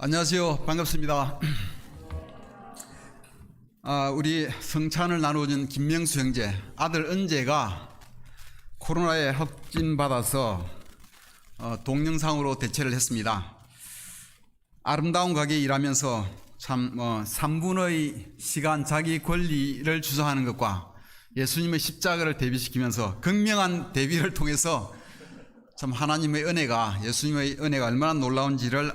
안녕하세요. 반갑습니다. 우리 성찬을 나누어준 김명수 형제, 아들 은재가 코로나에 확진받아서 동영상으로 대체를 했습니다. 아름다운 가게에 일하면서 참 3분의 시간 자기 권리를 주장하는 것과 예수님의 십자가를 대비시키면서 극명한 대비를 통해서 참 하나님의 은혜가, 예수님의 은혜가 얼마나 놀라운지를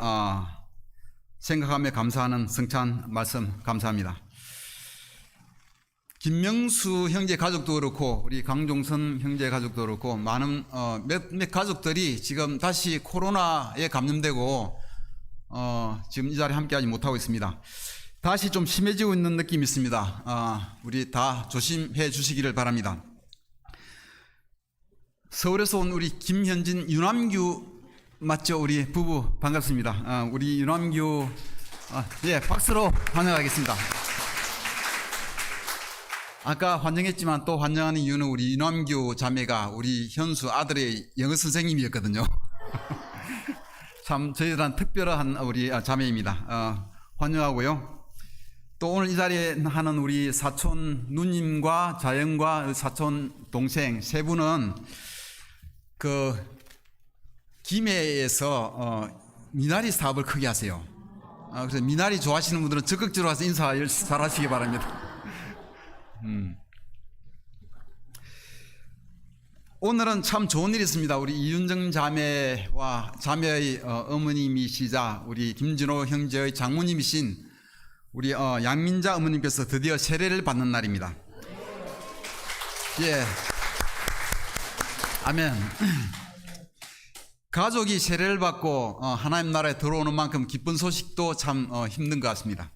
생각하며 감사하는 성찬 말씀 감사합니다. 김명수 형제 가족도 그렇고 우리 강종선 형제 가족도 그렇고 많은 몇 가족들이 지금 다시 코로나에 감염되고 지금 이 자리에 함께하지 못하고 있습니다. 다시 좀 심해지고 있는 느낌이 있습니다. 우리 다 조심해 주시기를 바랍니다. 서울에서 온 우리 김현진, 유남규 맞죠? 우리 부부 반갑습니다. 우리 유남규 예, 박수로 환영하겠습니다. 아까 환영했지만 또 환영하는 이유는 우리 유남규 자매가 우리 현수 아들의 영어 선생님이었거든요. 참 저희들한 특별한 우리 자매입니다. 환영하고요. 또 오늘 이 자리에 하는 우리 사촌 누님과 자영과 사촌 동생 세 분은 김해에서 미나리 사업을 크게 하세요. 그래서 미나리 좋아하시는 분들은 적극적으로 와서 인사 잘 하시기 바랍니다. 오늘은 참 좋은 일이 있습니다. 우리 이윤정 자매와 자매의 어머님이시자 우리 김진호 형제의 장모님이신 우리 양민자 어머님께서 드디어 세례를 받는 날입니다. 예. 아멘. 가족이 세례를 받고 하나님 나라에 들어오는 만큼 기쁜 소식도 참 힘든 것 같습니다.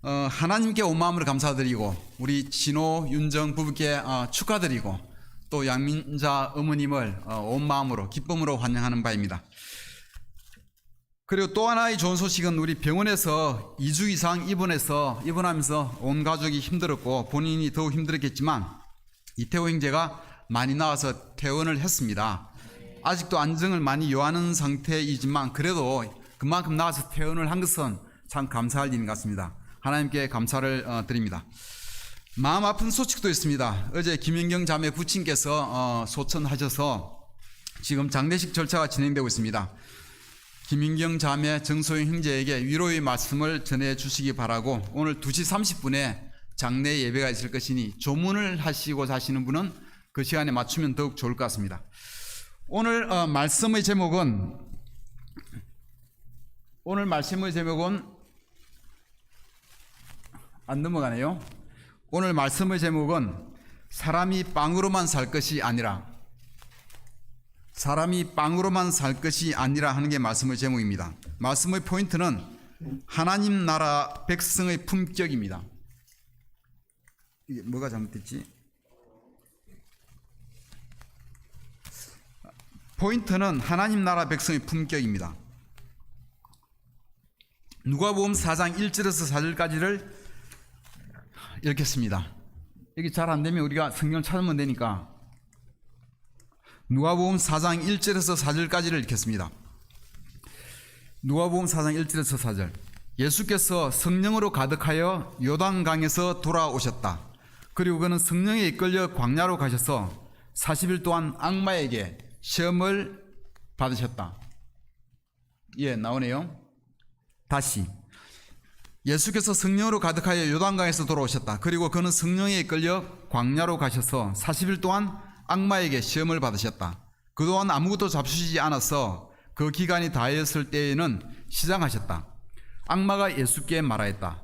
하나님께 온 마음으로 감사드리고 우리 진호, 윤정 부부께 축하드리고 또 양민자 어머님을 온 마음으로 기쁨으로 환영하는 바입니다. 그리고 또 하나의 좋은 소식은 우리 병원에서 2주 이상 입원하면서 온 가족이 힘들었고 본인이 더욱 힘들었겠지만 이태호 형제가 많이 나와서 퇴원을 했습니다. 아직도 안정을 많이 요하는 상태이지만 그래도 그만큼 나와서 퇴원을 한 것은 참 감사할 일인 것 같습니다. 하나님께 감사를 드립니다. 마음 아픈 소식도 있습니다. 어제 김연경 자매 부친께서 소천하셔서 지금 장례식 절차가 진행되고 있습니다. 김연경 자매 정소영 형제에게 위로의 말씀을 전해 주시기 바라고 오늘 2시 30분에 장례 예배가 있을 것이니 조문을 하시고 자시는 분은 그 시간에 맞추면 더욱 좋을 것 같습니다. 오늘 말씀의 제목은 안 넘어가네요. 오늘 말씀의 제목은 사람이 빵으로만 살 것이 아니라 하는 게 말씀의 제목입니다. 말씀의 포인트는 하나님 나라 백성의 품격입니다. 이게 뭐가 잘못됐지? 포인트는 하나님 나라 백성의 품격입니다. 누가복음 4장 1절에서 4절까지를 읽겠습니다. 이게 잘 안되면 우리가 성경을 찾으면 되니까 누가복음 4장 1절에서 4절까지를 읽겠습니다. 누가복음 4장 1절에서 4절. 예수께서 성령으로 가득하여 요단강에서 돌아오셨다. 그리고 그는 성령에 이끌려 광야로 가셔서 40일 동안 악마에게 시험을 받으셨다. 예, 나오네요. 다시. 예수께서 성령으로 가득하여 요단강에서 돌아오셨다. 그리고 그는 성령에 이끌려 광야로 가셔서 40일 동안 악마에게 시험을 받으셨다. 그동안 아무것도 잡수시지 않아서 그 기간이 다했을 때에는 시장하셨다. 악마가 예수께 말하였다.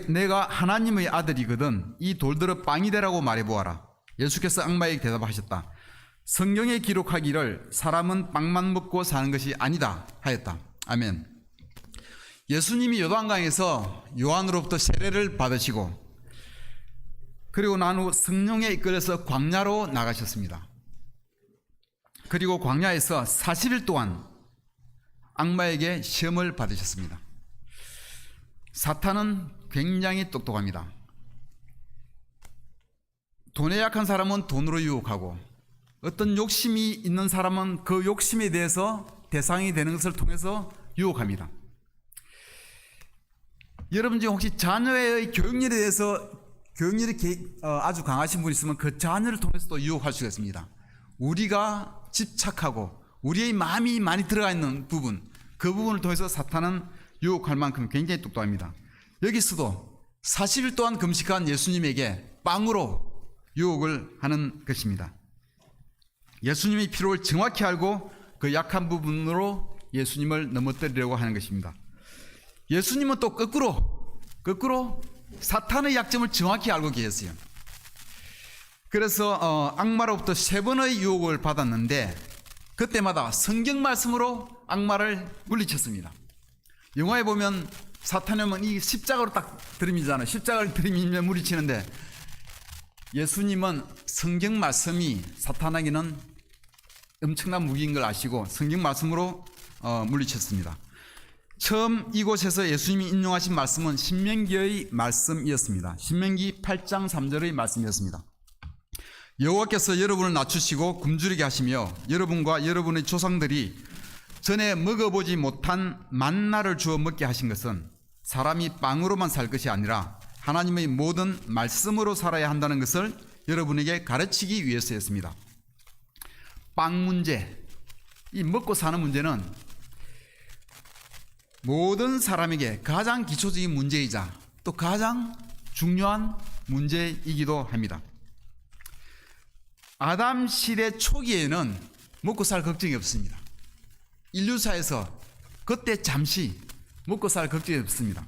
내가 하나님의 아들이거든 이 돌들을 빵이 되라고 말해보아라. 예수께서 악마에게 대답하셨다. 성경에 기록하기를 사람은 빵만 먹고 사는 것이 아니다 하였다. 아멘. 예수님이 요단강에서 요한으로부터 세례를 받으시고 그리고 난 후 성령에 이끌려서 광야로 나가셨습니다. 그리고 광야에서 40일 동안 악마에게 시험을 받으셨습니다. 사탄은 굉장히 똑똑합니다. 돈에 약한 사람은 돈으로 유혹하고 어떤 욕심이 있는 사람은 그 욕심에 대해서 대상이 되는 것을 통해서 유혹합니다. 여러분 중에 혹시 자녀의 교육열에 대해서 아주 강하신 분이 있으면 그 자녀를 통해서 또 유혹할 수가 있습니다. 우리가 집착하고 우리의 마음이 많이 들어가 있는 부분, 그 부분을 통해서 사탄은 유혹할 만큼 굉장히 똑똑합니다. 여기서도 40일 동안 금식한 예수님에게 빵으로 유혹을 하는 것입니다. 예수님의 필요를 정확히 알고 그 약한 부분으로 예수님을 넘어뜨리려고 하는 것입니다. 예수님은 또 거꾸로 사탄의 약점을 정확히 알고 계셨어요. 그래서 악마로부터 3번의 유혹을 받았는데 그때마다 성경 말씀으로 악마를 물리쳤습니다. 영화에 보면 사탄은 이 십자가로 딱 들이미잖아요. 십자가를 들이미면 물리치는데 예수님은 성경 말씀이 사탄에게는 엄청난 무기인 걸 아시고 성경 말씀으로 물리쳤습니다. 처음 이곳에서 예수님이 인용하신 말씀은 신명기의 말씀이었습니다. 신명기 8장 3절의 말씀이었습니다. 여호와께서 여러분을 낮추시고 굶주리게 하시며 여러분과 여러분의 조상들이 전에 먹어보지 못한 만나를 주어 먹게 하신 것은 사람이 빵으로만 살 것이 아니라 하나님의 모든 말씀으로 살아야 한다는 것을 여러분에게 가르치기 위해서였습니다. 빵 문제, 이 먹고 사는 문제는 모든 사람에게 가장 기초적인 문제이자 또 가장 중요한 문제이기도 합니다. 아담 시대 초기에는 먹고 살 걱정이 없습니다. 인류사에서 그때 잠시 먹고 살 걱정이 없습니다.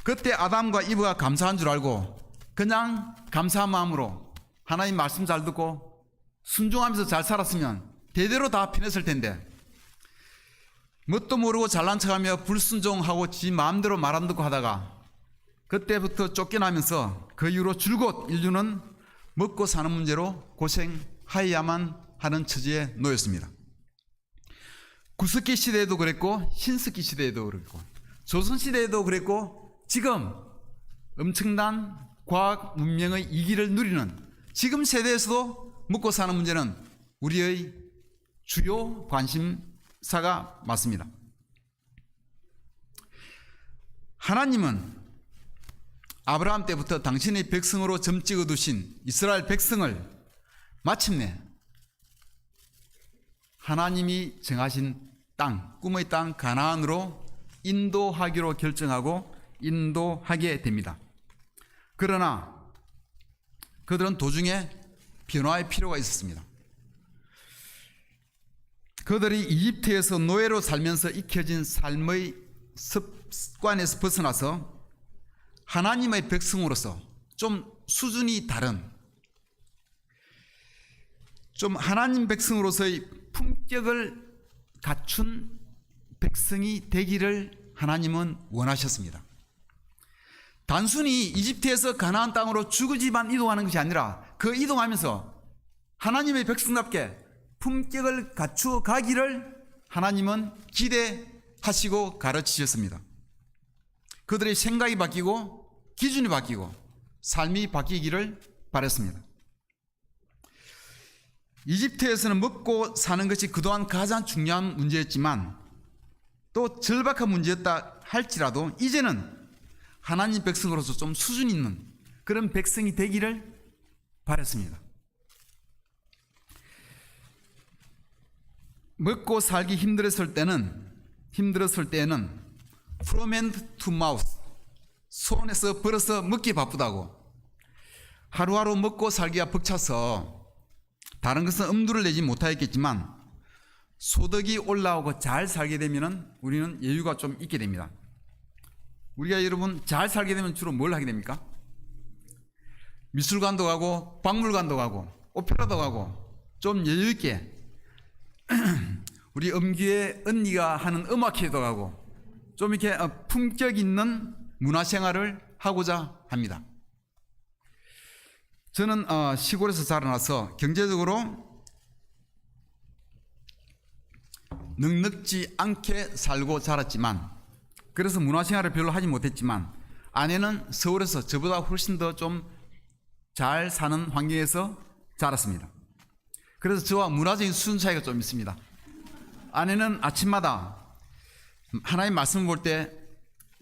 그때 아담과 이브가 감사한 줄 알고 그냥 감사한 마음으로 하나님 말씀 잘 듣고 순종하면서 잘 살았으면 대대로 다 편했을 텐데 뭣도 모르고 잘난 척하며 불순종하고 지 마음대로 말 안 듣고 하다가 그때부터 쫓겨나면서 그 이후로 줄곧 인류는 먹고 사는 문제로 고생하여야만 하는 처지에 놓였습니다. 구석기 시대에도 그랬고 신석기 시대에도 그랬고 조선시대에도 그랬고 지금 엄청난 과학 문명의 이기를 누리는 지금 세대에서도 먹고 사는 문제는 우리의 주요 관심사가 맞습니다. 하나님은 아브라함 때부터 당신의 백성으로 점 찍어두신 이스라엘 백성을 마침내 하나님이 정하신 땅, 꿈의 땅 가나안으로 인도하기로 결정하고 인도하게 됩니다. 그러나 그들은 도중에 변화의 필요가 있었습니다. 그들이 이집트에서 노예로 살면서 익혀진 삶의 습관에서 벗어나서 하나님의 백성으로서 좀 수준이 다른 좀 하나님 백성으로서의 품격을 갖춘 백성이 되기를 하나님은 원하셨습니다. 단순히 이집트에서 가나안 땅으로 주거지만 이동하는 것이 아니라 그 이동하면서 하나님의 백성답게 품격을 갖추어 가기를 하나님은 기대하시고 가르치셨습니다. 그들의 생각이 바뀌고 기준이 바뀌고 삶이 바뀌기를 바랐습니다. 이집트에서는 먹고 사는 것이 그동안 가장 중요한 문제였지만 또 절박한 문제였다 할지라도 이제는 하나님 백성으로서 좀 수준 있는 그런 백성이 되기를 바랐습니다. 먹고 살기 힘들었을 때는 from hand to mouth, 손에서 벌어서 먹기 바쁘다고 하루하루 먹고 살기가 벅차서 다른 것은 엄두를 내지 못하였겠지만 소득이 올라오고 잘 살게 되면 우리는 여유가 좀 있게 됩니다. 우리가 여러분 잘 살게 되면 주로 뭘 하게 됩니까? 미술관도 가고 박물관도 가고 오페라도 가고 좀 여유 있게 우리 엄기의 언니가 하는 음악회도 가고 좀 이렇게 품격 있는 문화생활을 하고자 합니다. 저는 시골에서 자라나서 경제적으로 넉넉지 않게 살고 자랐지만 그래서 문화생활을 별로 하지 못했지만 아내는 서울에서 저보다 훨씬 더 좀 잘 사는 환경에서 자랐습니다. 그래서 저와 문화적인 수준 차이가 좀 있습니다. 아내는 아침마다 하나님 말씀을 볼 때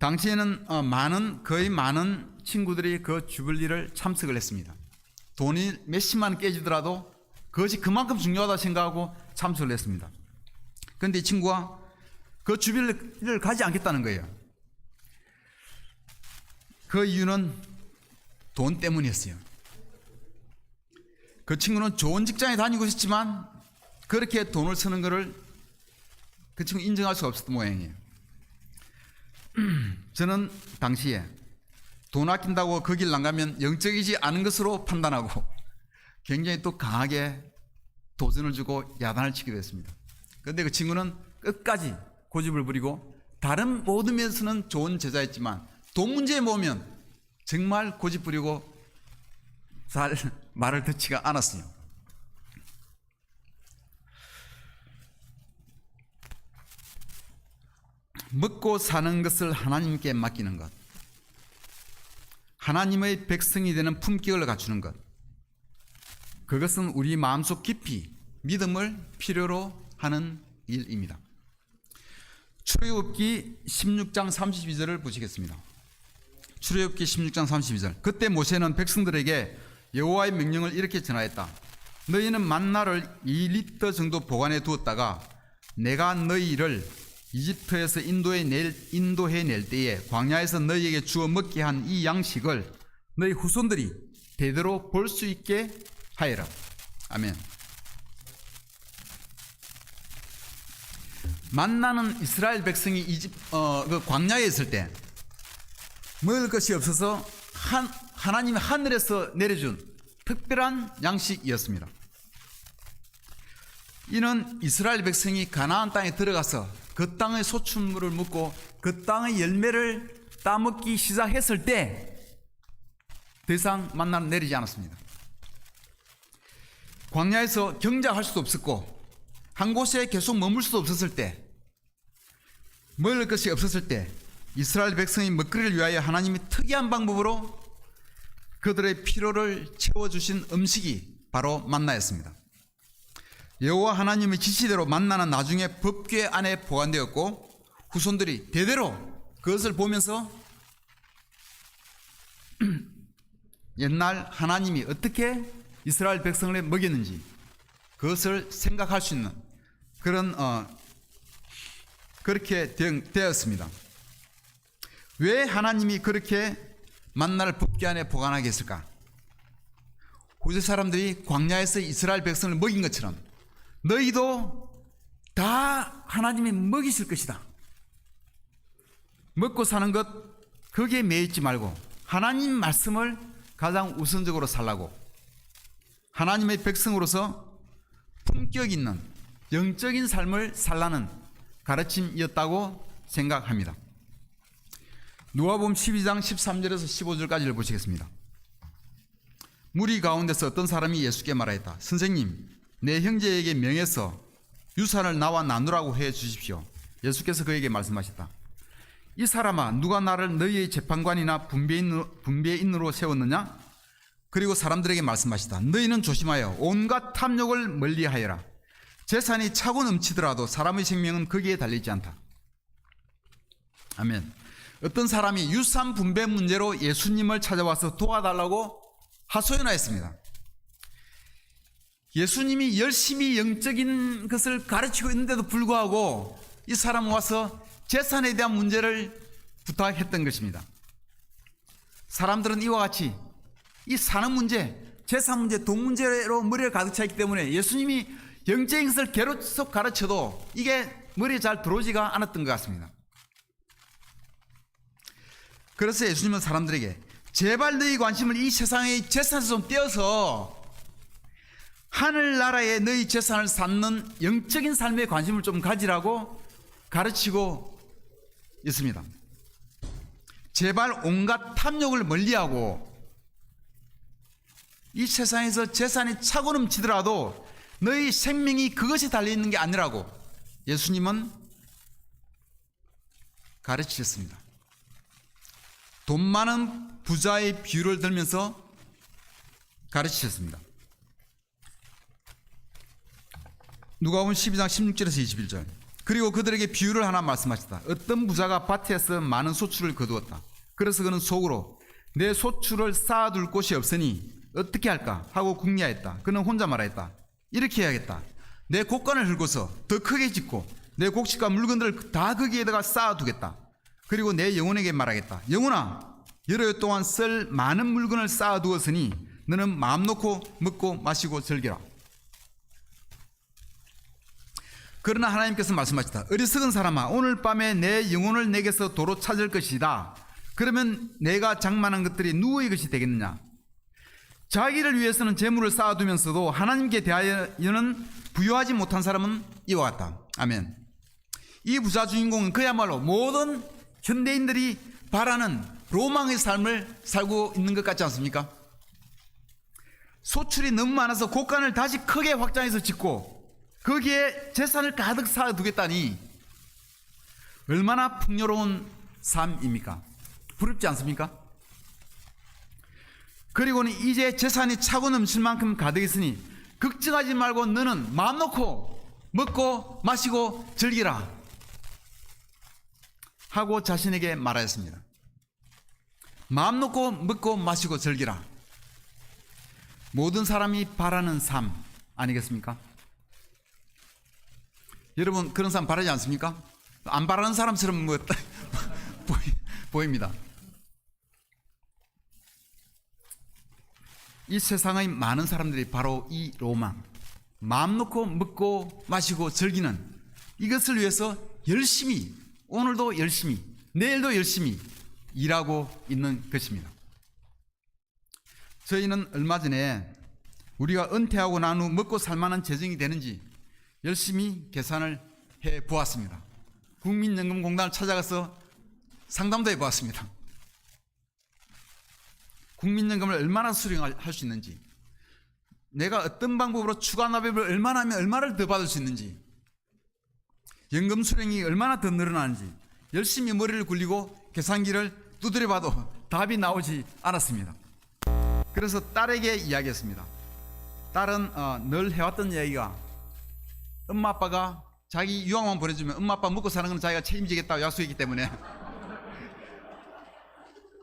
당시에는 거의 많은 친구들이 그 주빌리를 참석을 했습니다. 돈이 몇십만 원 깨지더라도 그것이 그만큼 중요하다 생각하고 참석을 했습니다. 그런데 이 친구가 그 주빌리를 가지 않겠다는 거예요. 그 이유는 돈 때문이었어요. 그 친구는 좋은 직장에 다니고 있었지만 그렇게 돈을 쓰는 것을 그 친구 인정할 수가 없었던 모양이에요. 저는 당시에 돈 아낀다고 그 길 안 가면 영적이지 않은 것으로 판단하고 굉장히 또 강하게 도전을 주고 야단을 치기도 했습니다. 그런데 그 친구는 끝까지 고집을 부리고 다른 모든 면에서는 좋은 제자였지만 돈 문제에 모으면 정말 고집 부리고 잘 말을 듣지가 않았어요. 먹고 사는 것을 하나님께 맡기는 것, 하나님의 백성이 되는 품격을 갖추는 것, 그것은 우리 마음속 깊이 믿음을 필요로 하는 일입니다. 출애굽기 16장 32절을 보시겠습니다. 출애굽기 16장 32절. 그때 모세는 백성들에게 여호와의 명령을 이렇게 전하였다. 너희는 만나를 2리터 정도 보관해 두었다가 내가 너희를 이집트에서 인도해 낼 때에 광야에서 너희에게 주어 먹게 한 이 양식을 너희 후손들이 대대로 볼 수 있게 하여라. 아멘. 만나는 이스라엘 백성이 그 광야에 있을 때 먹을 것이 없어서 하나님이 하늘에서 내려준 특별한 양식이었습니다. 이는 이스라엘 백성이 가나안 땅에 들어가서 그 땅의 소출물을 먹고 그 땅의 열매를 따먹기 시작했을 때 더 이상 만나는 내리지 않았습니다. 광야에서 경작할 수도 없었고 한 곳에 계속 머물 수도 없었을 때, 먹을 것이 없었을 때 이스라엘 백성의 먹거리를 위하여 하나님이 특이한 방법으로 그들의 필요를 채워주신 음식이 바로 만나였습니다. 여호와 하나님의 지시대로 만나는 나중에 법궤 안에 보관되었고 후손들이 대대로 그것을 보면서 옛날 하나님이 어떻게 이스라엘 백성을 먹였는지 그것을 생각할 수 있는 그런 그렇게 되었습니다. 왜 하나님이 그렇게 만나를 법궤 안에 보관하게 했을까? 후세 사람들이 광야에서 이스라엘 백성을 먹인 것처럼 너희도 다 하나님이 먹이실 것이다. 먹고 사는 것 거기에 매이지 말고 하나님 말씀을 가장 우선적으로 살라고, 하나님의 백성으로서 품격 있는 영적인 삶을 살라는 가르침이었다고 생각합니다. 누가복음 12장 13절에서 15절까지를 보시겠습니다. 무리 가운데서 어떤 사람이 예수께 말하였다. 선생님, 내 형제에게 명해서 유산을 나와 나누라고 해 주십시오. 예수께서 그에게 말씀하셨다. 이 사람아, 누가 나를 너희의 재판관이나 분배인으로 세웠느냐? 그리고 사람들에게 말씀하시다. 너희는 조심하여 온갖 탐욕을 멀리하여라. 재산이 차고 넘치더라도 사람의 생명은 거기에 달리지 않다. 아멘. 어떤 사람이 유산 분배 문제로 예수님을 찾아와서 도와달라고 하소연하였습니다. 예수님이 열심히 영적인 것을 가르치고 있는데도 불구하고 이 사람은 와서 재산에 대한 문제를 부탁했던 것입니다. 사람들은 이와 같이 이 사는 문제, 재산 문제, 돈 문제로 머리가 가득 차 있기 때문에 예수님이 영적인 것을 계속 가르쳐도 이게 머리에 잘 들어오지가 않았던 것 같습니다. 그래서 예수님은 사람들에게 제발 너희 관심을 이 세상의 재산에서 좀 떼어서 하늘나라에 너희 재산을 쌓는 영적인 삶에 관심을 좀 가지라고 가르치고 있습니다. 제발 온갖 탐욕을 멀리하고 이 세상에서 재산이 차고 넘치더라도 너희 생명이 그것이 달려있는 게 아니라고 예수님은 가르치셨습니다. 돈 많은 부자의 비유를 들면서 가르치셨습니다. 누가복음 12장 16절에서 21절. 그리고 그들에게 비유를 하나 말씀하셨다. 어떤 부자가 밭에서 많은 소출을 거두었다. 그래서 그는 속으로 내 소출을 쌓아둘 곳이 없으니 어떻게 할까 하고 궁리하였다. 그는 혼자 말하였다. 이렇게 해야겠다. 내 곡간을 흙어서 더 크게 짓고 내 곡식과 물건들을 다 거기에다가 쌓아두겠다. 그리고 내 영혼에게 말하겠다. 영혼아, 여러 해 동안 쓸 많은 물건을 쌓아두었으니 너는 마음 놓고 먹고 마시고 즐기라. 그러나 하나님께서 말씀하시다. 어리석은 사람아, 오늘 밤에 내 영혼을 내게서 도로 찾을 것이다. 그러면 내가 장만한 것들이 누구의 것이 되겠느냐? 자기를 위해서는 재물을 쌓아두면서도 하나님께 대하여는 부유하지 못한 사람은 이와 같다. 아멘. 이 부자 주인공은 그야말로 모든 현대인들이 바라는 로망의 삶을 살고 있는 것 같지 않습니까? 소출이 너무 많아서 곡간을 다시 크게 확장해서 짓고 거기에 재산을 가득 쌓아두겠다니 얼마나 풍요로운 삶입니까? 부럽지 않습니까? 그리고는 이제 재산이 차고 넘칠 만큼 가득 있으니 걱정하지 말고 너는 마음 놓고 먹고 마시고 즐기라 하고 자신에게 말하였습니다. 마음 놓고 먹고 마시고 즐기라. 모든 사람이 바라는 삶 아니겠습니까? 여러분 그런 삶 바라지 않습니까? 안 바라는 사람처럼 보입니다. 이 세상의 많은 사람들이 바로 이 로망, 마음 놓고 먹고 마시고 즐기는 이것을 위해서 열심히, 오늘도 열심히, 내일도 열심히 일하고 있는 것입니다. 저희는 얼마 전에 우리가 은퇴하고 난 후 먹고 살만한 재정이 되는지 열심히 계산을 해 보았습니다. 국민연금공단을 찾아가서 상담도 해 보았습니다. 국민연금을 얼마나 수령할 수 있는지, 내가 어떤 방법으로 추가 납입을 얼마나 하면 얼마를 더 받을 수 있는지, 연금 수령이 얼마나 더 늘어나는지 열심히 머리를 굴리고 계산기를 두드려봐도 답이 나오지 않았습니다. 그래서 딸에게 이야기했습니다. 딸은 늘 해왔던 이야기가 엄마 아빠가 자기 유학만 보내주면 엄마 아빠 먹고 사는 건 자기가 책임지겠다고 약속했기 때문에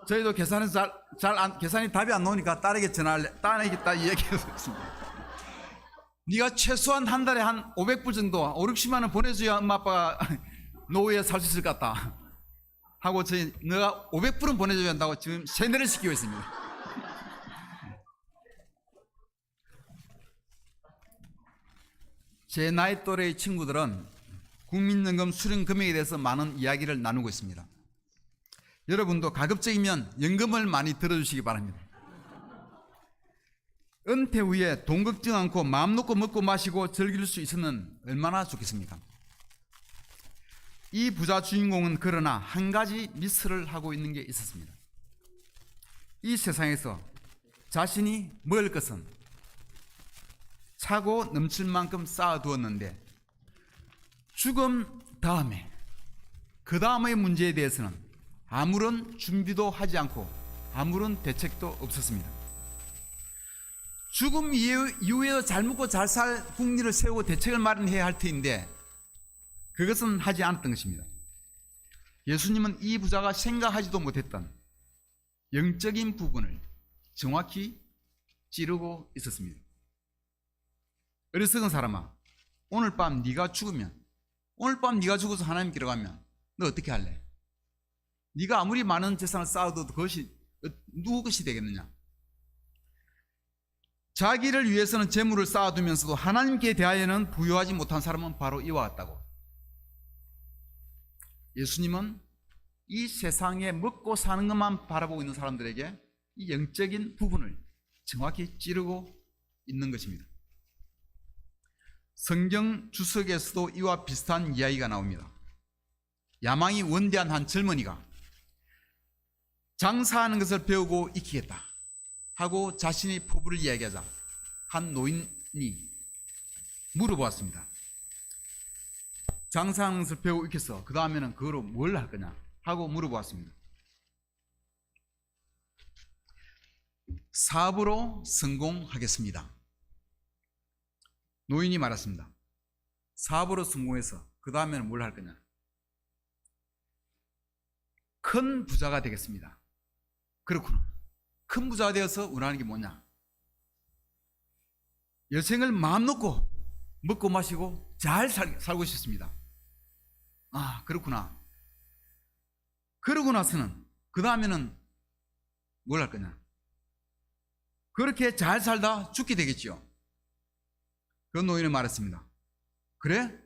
저희도 계산해서 계산이 답이 안 나오니까 딸에게 전화를 딸에게 딱 이야기했습니다. 네가 최소한 한 달에 한 500불 정도 5, 60만 원 보내줘야 엄마 아빠가 노후에 살 수 있을 것 같다 하고 저희 너가 500불은 보내줘야 한다고 지금 세뇌를 시키고 있습니다. 제 나이 또래의 친구들은 국민연금 수령 금액에 대해서 많은 이야기를 나누고 있습니다. 여러분도 가급적이면 연금을 많이 들어주시기 바랍니다. 은퇴 후에 돈 걱정 않고 마음 놓고 먹고 마시고 즐길 수 있으면 얼마나 좋겠습니까? 이 부자 주인공은 그러나 한 가지 미스를 하고 있는 게 있었습니다. 이 세상에서 자신이 먹을 것은 차고 넘칠 만큼 쌓아두었는데 죽음 다음에 그 다음의 문제에 대해서는 아무런 준비도 하지 않고 아무런 대책도 없었습니다. 죽음 이후에도 잘 먹고 잘 살 국리를 세우고 대책을 마련해야 할 터인데 그것은 하지 않았던 것입니다. 예수님은 이 부자가 생각하지도 못했던 영적인 부분을 정확히 찌르고 있었습니다. 어리석은 사람아, 오늘 밤 네가 죽어서 하나님께로 가면 너 어떻게 할래? 네가 아무리 많은 재산을 쌓아도 그것이 누구 것이 되겠느냐? 자기를 위해서는 재물을 쌓아두면서도 하나님께 대하여는 부유하지 못한 사람은 바로 이와 같다고. 예수님은 이 세상에 먹고 사는 것만 바라보고 있는 사람들에게 이 영적인 부분을 정확히 찌르고 있는 것입니다. 성경 주석에서도 이와 비슷한 이야기가 나옵니다. 야망이 원대한 한 젊은이가 장사하는 것을 배우고 익히겠다 하고 자신의 포부를 이야기하자 한 노인이 물어보았습니다. 장사하는 것을 배우고 익혀서 그 다음에는 그거로 뭘 할 거냐 하고 물어보았습니다. 사업으로 성공하겠습니다. 노인이 말했습니다. 사업으로 성공해서 그 다음에는 뭘 할 거냐? 큰 부자가 되겠습니다. 그렇구나. 큰 부자가 되어서 원하는 게 뭐냐? 여생을 마음 놓고 먹고 마시고 잘 살고 싶습니다. 아, 그렇구나. 그러고 나서는 그 다음에는 뭘 할 거냐? 그렇게 잘 살다 죽게 되겠죠. 그 노인은 말했습니다. 그래?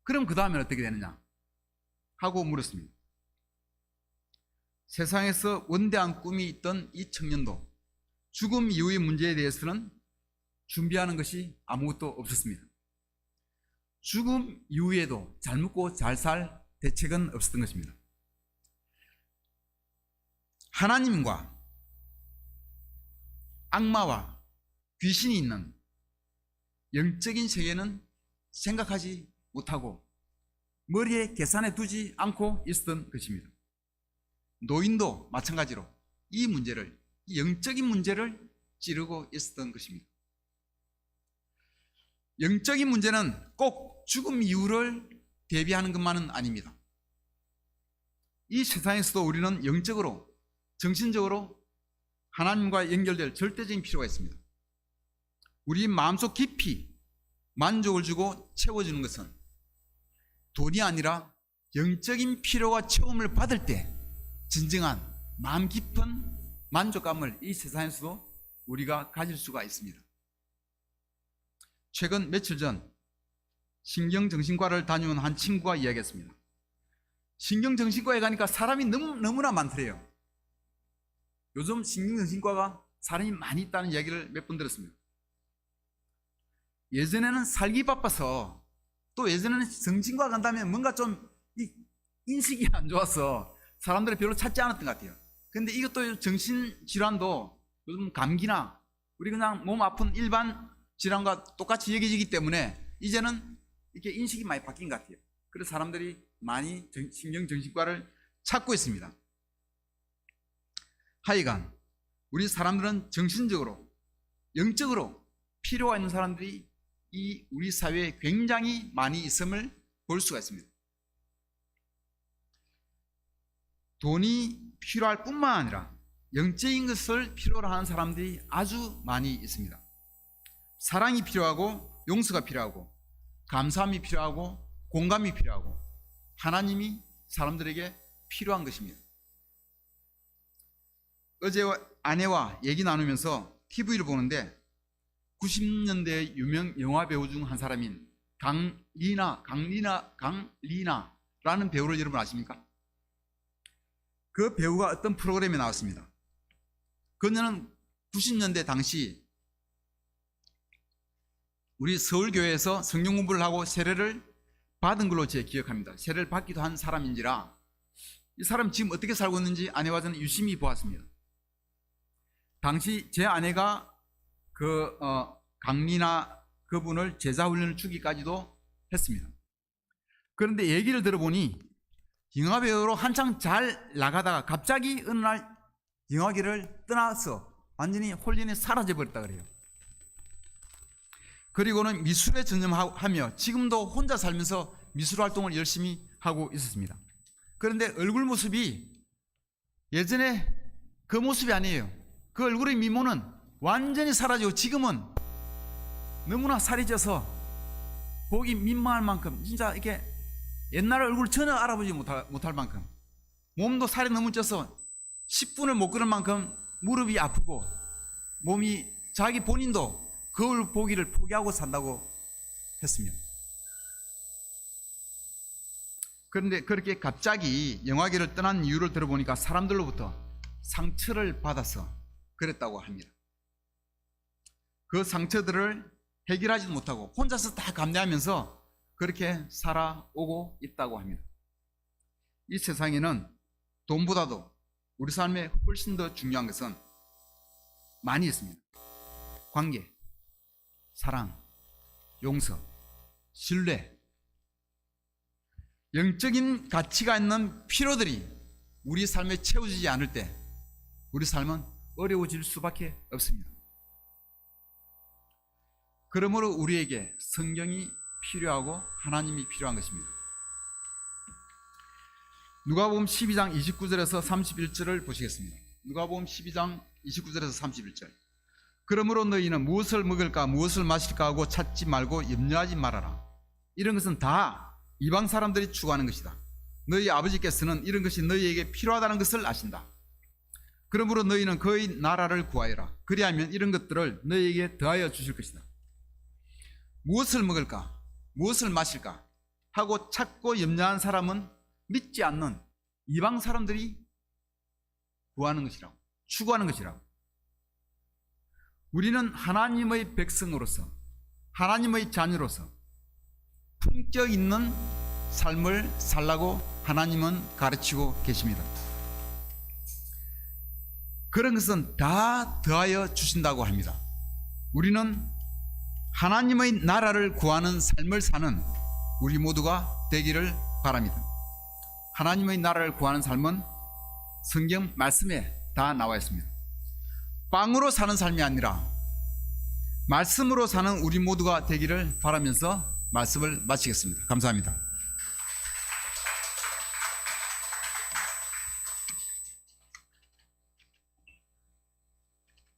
그럼 그 다음엔 어떻게 되느냐? 하고 물었습니다. 세상에서 원대한 꿈이 있던 이 청년도 죽음 이후의 문제에 대해서는 준비하는 것이 아무것도 없었습니다. 죽음 이후에도 잘 먹고 잘 살 대책은 없었던 것입니다. 하나님과 악마와 귀신이 있는 영적인 세계는 생각하지 못하고 머리에 계산해 두지 않고 있었던 것입니다. 노인도 마찬가지로 이 문제를, 이 영적인 문제를 찌르고 있었던 것입니다. 영적인 문제는 꼭 죽음 이후를 대비하는 것만은 아닙니다. 이 세상에서도 우리는 영적으로, 정신적으로 하나님과 연결될 절대적인 필요가 있습니다. 우리 마음속 깊이 만족을 주고 채워주는 것은 돈이 아니라 영적인 필요가 채움을 받을 때 진정한 마음 깊은 만족감을 이 세상에서도 우리가 가질 수가 있습니다. 최근 며칠 전 신경정신과를 다녀온 한 친구가 이야기했습니다. 신경정신과에 가니까 사람이 너무나 많더래요. 요즘 신경정신과가 사람이 많이 있다는 이야기를 몇 번 들었습니다. 예전에는 살기 바빠서, 또 예전에는 정신과 간다면 뭔가 좀 인식이 안 좋아서 사람들이 별로 찾지 않았던 것 같아요. 근데 이것도 정신질환도 요즘 감기나 우리 그냥 몸 아픈 일반 질환과 똑같이 여겨지기 때문에 이제는 이렇게 인식이 많이 바뀐 것 같아요. 그래서 사람들이 많이 신경정신과를 찾고 있습니다. 하여간 우리 사람들은 정신적으로, 영적으로 필요가 있는 사람들이 이 우리 사회에 굉장히 많이 있음을 볼 수가 있습니다. 돈이 필요할 뿐만 아니라 영적인 것을 필요로 하는 사람들이 아주 많이 있습니다. 사랑이 필요하고, 용서가 필요하고, 감사함이 필요하고, 공감이 필요하고, 하나님이 사람들에게 필요한 것입니다. 어제 아내와 얘기 나누면서 TV를 보는데 90년대 유명 영화 배우 중 한 사람인 강리나라는 배우를 여러분 아십니까? 그 배우가 어떤 프로그램에 나왔습니다. 그녀는 90년대 당시 우리 서울교회에서 성경 공부를 하고 세례를 받은 걸로 제 기억합니다. 세례를 받기도 한 사람인지라 이 사람 지금 어떻게 살고 있는지 아내와 저는 유심히 보았습니다. 당시 제 아내가 강리나 그분을 제자훈련을 주기까지도 했습니다. 그런데 얘기를 들어보니 영화배우로 한창 잘 나가다가 갑자기 어느 날 영화계를 떠나서 완전히 홀연히 사라져버렸다 그래요. 그리고는 미술에 전념하며 지금도 혼자 살면서 미술 활동을 열심히 하고 있었습니다. 그런데 얼굴 모습이 예전에 그 모습이 아니에요. 그 얼굴의 미모는 완전히 사라지고 지금은 너무나 살이 쪄서 보기 민망할 만큼 진짜 이렇게 옛날 얼굴 전혀 알아보지 못할 만큼 몸도 살이 너무 쪄서 10분을 못 걸을 만큼 무릎이 아프고 몸이 자기 본인도 거울 보기를 포기하고 산다고 했습니다. 그런데 그렇게 갑자기 영화계를 떠난 이유를 들어보니까 사람들로부터 상처를 받아서 그랬다고 합니다. 그 상처들을 해결하지도 못하고 혼자서 다 감내하면서 그렇게 살아오고 있다고 합니다. 이 세상에는 돈보다도 우리 삶에 훨씬 더 중요한 것은 많이 있습니다. 관계, 사랑, 용서, 신뢰, 영적인 가치가 있는 필요들이 우리 삶에 채워지지 않을 때 우리 삶은 어려워질 수밖에 없습니다. 그러므로 우리에게 성경이 필요하고 하나님이 필요한 것입니다. 누가복음 12장 29절에서 31절을 보시겠습니다. 누가복음 12장 29절에서 31절. 그러므로 너희는 무엇을 먹을까 무엇을 마실까 하고 찾지 말고 염려하지 말아라. 이런 것은 다 이방 사람들이 추구하는 것이다. 너희 아버지께서는 이런 것이 너희에게 필요하다는 것을 아신다. 그러므로 너희는 그의 나라를 구하여라. 그리하면 이런 것들을 너희에게 더하여 주실 것이다. 무엇을 먹을까 무엇을 마실까 하고 찾고 염려한 사람은 믿지 않는 이방 사람들이 구하는 것이라고, 추구하는 것이라고. 우리는 하나님의 백성으로서, 하나님의 자녀로서 품격 있는 삶을 살라고 하나님은 가르치고 계십니다. 그런 것은 다 더하여 주신다고 합니다. 우리는 하나님의 나라를 구하는 삶을 사는 우리 모두가 되기를 바랍니다. 하나님의 나라를 구하는 삶은 성경 말씀에 다 나와 있습니다. 빵으로 사는 삶이 아니라 말씀으로 사는 우리 모두가 되기를 바라면서 말씀을 마치겠습니다. 감사합니다.